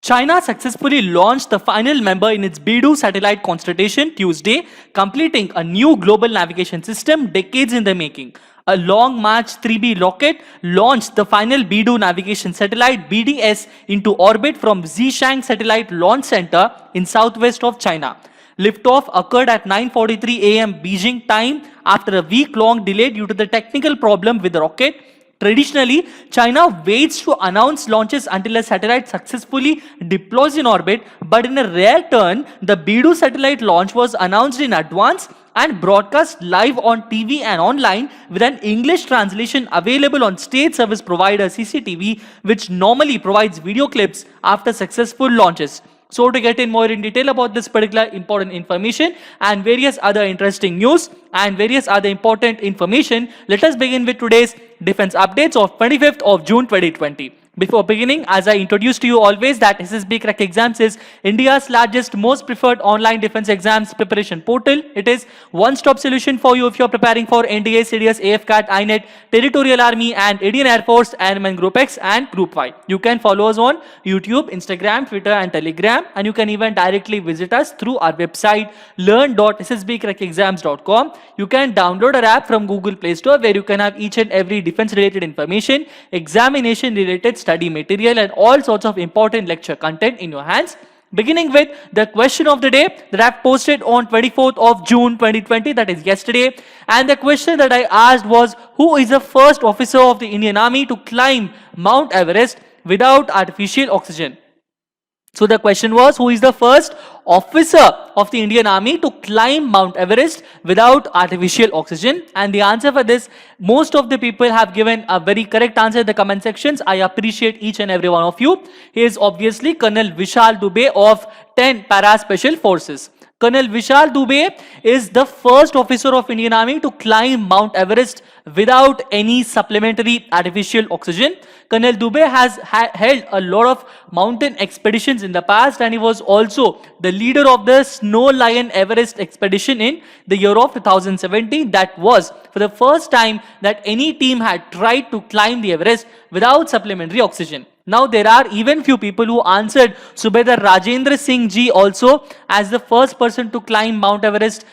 China successfully launched the final member in its Beidou satellite constellation Tuesday, completing a new global navigation system decades in the making. A Long March 3B rocket launched the final Beidou navigation satellite BDS into orbit from Zhishang Satellite Launch Center in southwest of China. Liftoff occurred at 9:43 a.m. Beijing time after a week-long delay due to the technical problem with the rocket. Traditionally, China waits to announce launches until a satellite successfully deploys in orbit, but in a rare turn, the Beidou satellite launch was announced in advance and broadcast live on TV and online with an English translation available on state service provider CCTV, which normally provides video clips after successful launches. So to get in more in detail about this particular important information and various other interesting news and various other important information, let us begin with today's defense updates of 25th of June 2020. Before beginning, as I introduced to you always that SSB Crack Exams is India's largest, most preferred online defense exams preparation portal. It is one-stop solution for you if you're preparing for NDA, CDS, AFCAT, INET, Territorial Army and Indian Air Force, Airman Group X and Group Y. You can follow us on YouTube, Instagram, Twitter and Telegram, and you can even directly visit us through our website learn.ssbcrackexams.com. You can download our app from Google Play Store where you can have each and every defense related information, examination related study material and all sorts of important lecture content in your hands. Beginning with the question of the day that I've posted on 24th of June 2020, that is yesterday. And the question that I asked was, who is the first officer of the Indian Army to climb Mount Everest without artificial oxygen? So the question was, who is the first officer of the Indian Army to climb Mount Everest without artificial oxygen? And the answer for this, most of the people have given a very correct answer in the comment sections. I appreciate each and every one of you. He is obviously Colonel Vishal Dubey of 10 Para Special Forces. Colonel Vishal Dubey is the first officer of Indian Army to climb Mount Everest without any supplementary artificial oxygen. Colonel Dubey has held a lot of mountain expeditions in the past, and he was also the leader of the Snow Lion Everest expedition in the year of 2017. That was for the first time that any team had tried to climb the Everest without supplementary oxygen. Now there are even few people who answered Subedar Rajendra Singh Ji also as the first person to climb Mount Everest,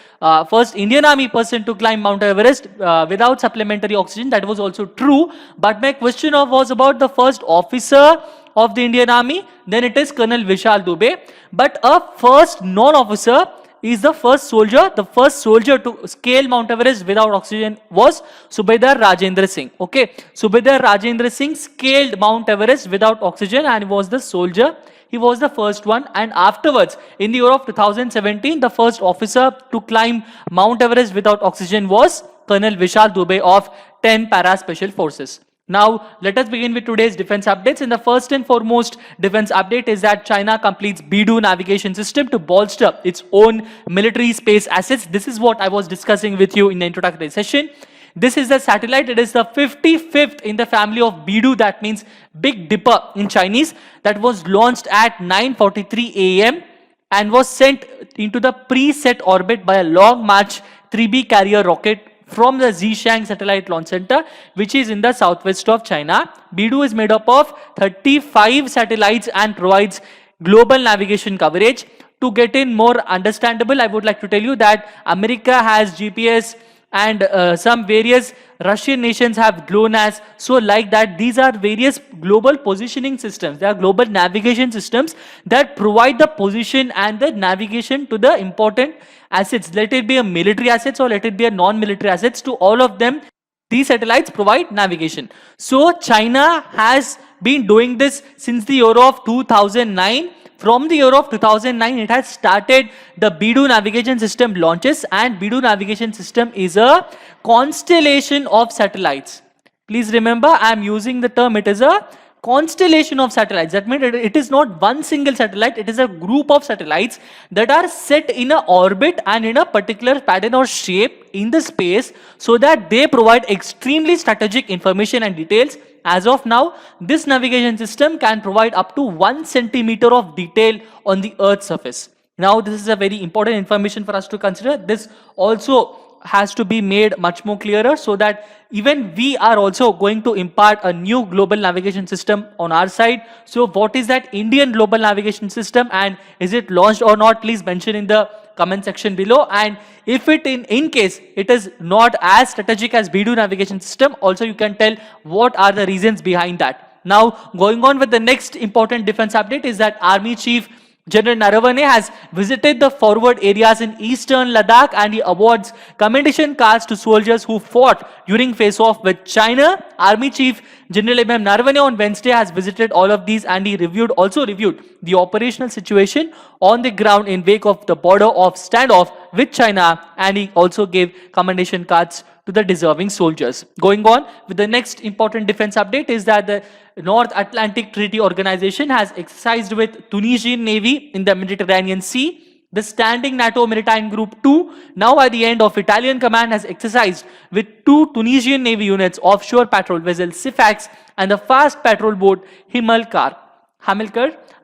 first Indian Army person to climb Mount Everest without supplementary oxygen. That was also true. But my question was about the first officer of the Indian Army. Then it is Colonel Vishal Dubey. But a first non-officer is the first soldier. The first soldier to scale Mount Everest without oxygen was Subedar Rajendra Singh. Okay, Subedar Rajendra Singh scaled Mount Everest without oxygen and was the soldier. He was the first one, and afterwards in the year of 2017 the first officer to climb Mount Everest without oxygen was Colonel Vishal Dubey of 10 Para Special Forces. Now, let us begin with today's defense updates. And the first and foremost defense update is that China completes Beidou navigation system to bolster its own military space assets. This is what I was discussing with you in the introductory session. This is the satellite. It is the 55th in the family of Beidou, that means Big Dipper in Chinese, that was launched at 9:43 a.m. and was sent into the preset orbit by a Long March 3B carrier rocket from the Zhishang Satellite Launch Center, which is in the southwest of China. Beidou is made up of 35 satellites and provides global navigation coverage. To get in more understandable, I would like to tell you that America has GPS and some various Russian nations have GLONASS. So like that, these are various global positioning systems. They are global navigation systems that provide the position and the navigation to the important assets. Let it be a military assets or let it be a non-military assets, to all of them these satellites provide navigation. So China has been doing this since the year of 2009. From the year of 2009, it has started the Beidou navigation system launches, and Beidou navigation system is a constellation of satellites. Please remember, I am using the term, it is a constellation of satellites. That means it is not one single satellite, it is a group of satellites that are set in an orbit and in a particular pattern or shape in the space, so that they provide extremely strategic information and details. As of now, this navigation system can provide up to 1 centimeter of detail on the Earth's surface. Now, this is a very important information for us to consider. This also has to be made much more clearer, so that even we are also going to impart a new global navigation system on our side. So what is that Indian global navigation system, and is it launched or not? Please mention in the comment section below. And if it in case it is not as strategic as BDU navigation system, also you can tell what are the reasons behind that. Now going on with the next important defense update is that Army Chief General Narawane has visited the forward areas in eastern Ladakh, and he awards commendation cards to soldiers who fought during face-off with China. Army Chief General M.M. Narawane on Wednesday has visited all of these, and he also reviewed the operational situation on the ground in wake of the border of standoff with China, and he also gave commendation cards to the deserving soldiers. Going on with the next important defense update is that the North Atlantic Treaty Organization has exercised with Tunisian Navy in the Mediterranean Sea. The standing NATO Maritime Group 2, now at the end of Italian command, has exercised with 2 Tunisian Navy units, offshore patrol vessel Sifax and the fast patrol boat Hamilcar.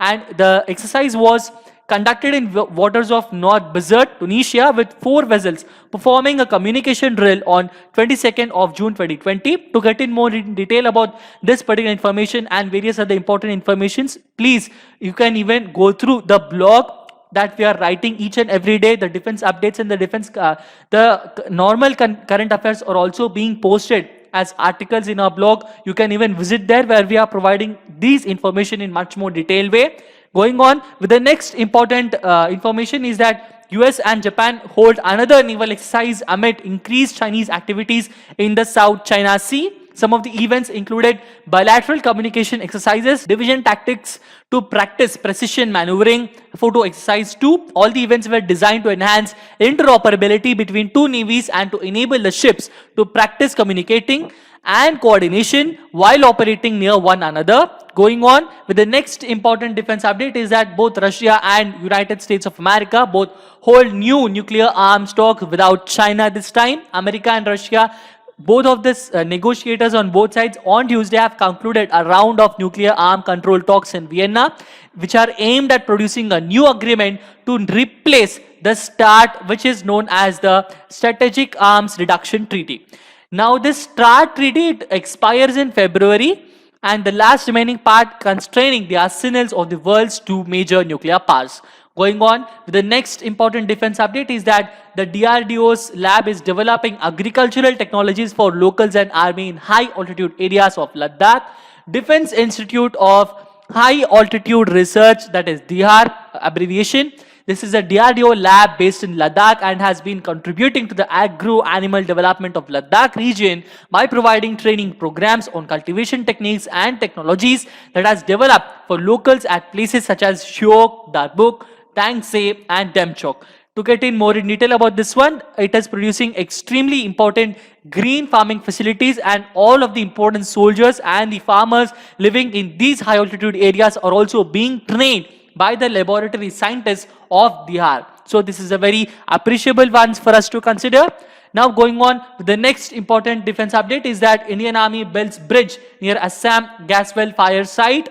And the exercise was conducted in waters of North Bizerte, Tunisia, with 4 vessels performing a communication drill on 22nd of June 2020. To get in more detail about this particular information and various other important informations, please, you can even go through the blog that we are writing each and every day. The defense updates and the normal current affairs are also being posted as articles in our blog. You can even visit there, where we are providing these information in much more detailed way. Going on with the next important information is that US and Japan hold another naval exercise amid increased Chinese activities in the South China Sea. Some of the events included bilateral communication exercises, division tactics to practice precision maneuvering, photo exercise 2. All the events were designed to enhance interoperability between 2 navies and to enable the ships to practice communicating and coordination while operating near one another. Going on with the next important defense update is that both Russia and United States of America both hold new nuclear arms talks without China this time. America and Russia, both of these negotiators on both sides on Tuesday have concluded a round of nuclear arm control talks in Vienna, which are aimed at producing a new agreement to replace the START, which is known as the Strategic Arms Reduction Treaty. Now this START treaty, it expires in February, and the last remaining part constraining the arsenals of the world's 2 major nuclear powers. Going on with the next important defense update is that the DRDO's lab is developing agricultural technologies for locals and army in high altitude areas of Ladakh. Defense Institute of High Altitude Research, that is DIHAR abbreviation. This is a DRDO lab based in Ladakh and has been contributing to the agro-animal development of Ladakh region by providing training programs on cultivation techniques and technologies that has developed for locals at places such as Shyok, Darbuk, Tangse and Demchok. To get in more in detail about this one, it is producing extremely important green farming facilities, and all of the important soldiers and the farmers living in these high altitude areas are also being trained by the laboratory scientists of DIHAR. So this is a very appreciable one for us to consider. Now going on with the next important defense update is that Indian Army builds bridge near Assam gas well fire site.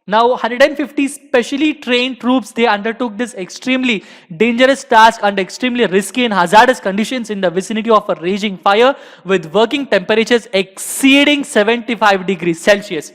Now 150 specially trained troops, they undertook this extremely dangerous task under extremely risky and hazardous conditions in the vicinity of a raging fire with working temperatures exceeding 75 degrees Celsius.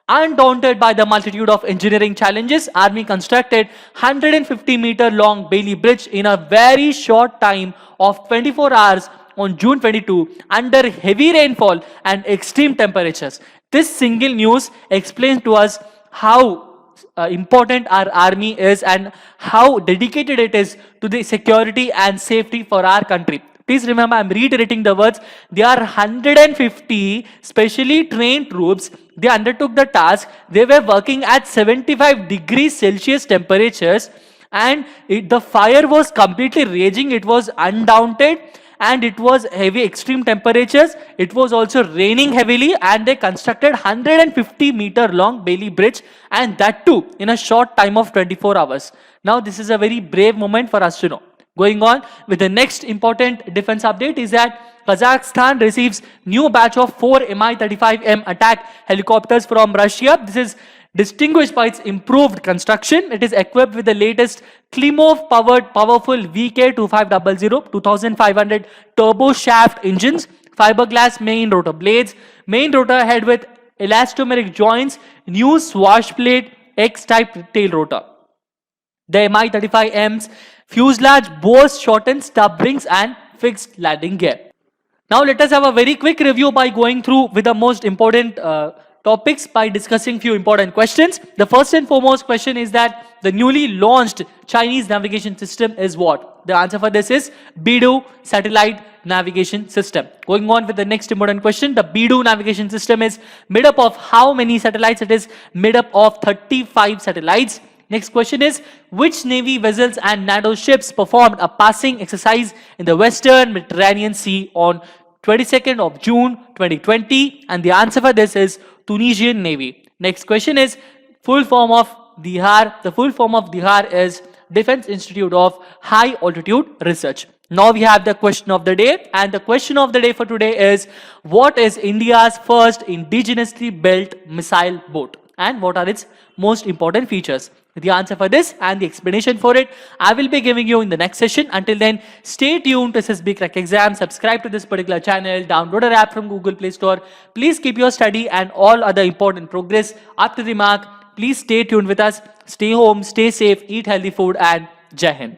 Undaunted by the multitude of engineering challenges, Army constructed 150-meter long Bailey Bridge in a very short time of 24 hours on June 22 under heavy rainfall and extreme temperatures. This single news explains to us how important our army is and how dedicated it is to the security and safety for our country. Please remember, I'm reiterating the words. There are 150 specially trained troops. They undertook the task. They were working at 75 degrees Celsius temperatures, and the fire was completely raging. It was undaunted, and it was heavy extreme temperatures. It was also raining heavily, and they constructed 150-meter long Bailey Bridge, and that too in a short time of 24 hours. Now this is a very brave moment for us to know. Going on with the next important defense update is that Kazakhstan receives new batch of 4 Mi-35M attack helicopters from Russia. This is Distinguished by its improved construction, it is equipped with the latest Klimov powered powerful VK2500 2500 turbo shaft engines, fiberglass main rotor blades, main rotor head with elastomeric joints, new swash plate, X-type tail rotor. The Mi-35M's fuselage boasts shortened stub rings and fixed landing gear. Now let us have a very quick review by going through with the most important topics by discussing few important questions. The first and foremost question is that the newly launched Chinese navigation system is what? The answer for this is Beidou satellite navigation system. Going on with the next important question, the Beidou navigation system is made up of how many satellites? It is made up of 35 satellites. Next question is, which Navy vessels and NATO ships performed a passing exercise in the Western Mediterranean Sea on 22nd of June 2020? And the answer for this is Tunisian Navy. Next question is, full form of DIHAR. The full form of DIHAR is Defense Institute of High Altitude Research. Now we have the question of the day, and the question of the day for today is, what is India's first indigenously built missile boat and what are its most important features? The answer for this and the explanation for it I will be giving you in the next session. Until then, stay tuned to SSB Crack Exam. Subscribe to this particular channel. Download our app from Google Play Store. Please keep your study and all other important progress up to the mark. Please stay tuned with us. Stay home, stay safe, eat healthy food, and Jai Hind.